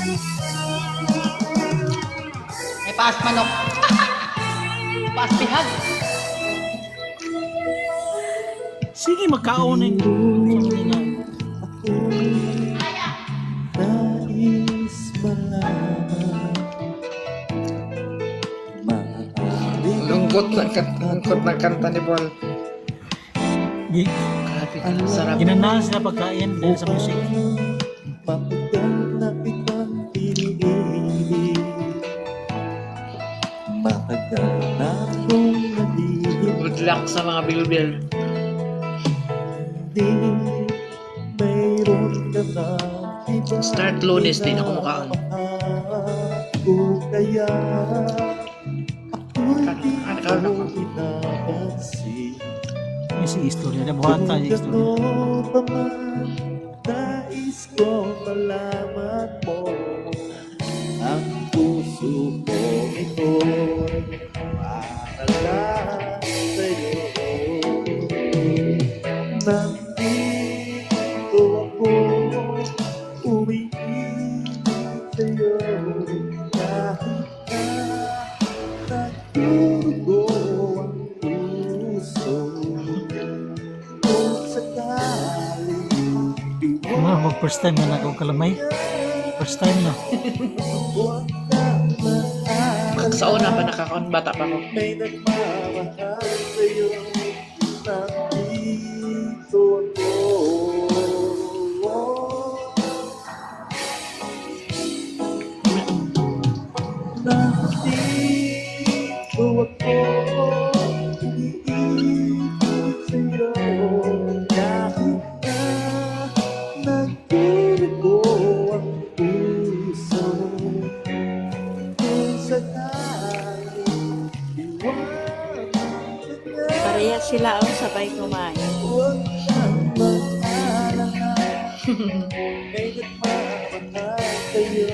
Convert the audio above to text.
May paas manok. Paas pihag. Sige, magkaunin. Nais malaman Lungkot na kanta ni Paul. Grabe ka, sarap. Ginanahan sila pagkain dahil sa musik. Papugang na kitang iniibig. Matagal na akong nalihim. Good luck sa mga bilbil. Di mayroon ka na iba. Start Lunes din ako mukhaan. Kung kaya Ano ako? pinapansin. May si istorya. Nabuhat tayo yung istorya. Ano pa man nais ko malaman mo, ang puso ko ito para lang sa'yo. Nandito ako umiibig sa'yo, kahit na nagdurugo ang puso. Kung sakali Mag first time na ako kalamay. First time na. huwag ka maaral, Sa una pa nakakaon, bata pa ako. may nagmamahal sa'yo. Nandito ako. Nandito ako. Umiibig sa'yo. Kahit na nagdurugo ang puso. Kung sakali iwanan ka na, Pareha sila ang sabay kumain. huwag kang mag-alala. May nagmamahal sa'yo.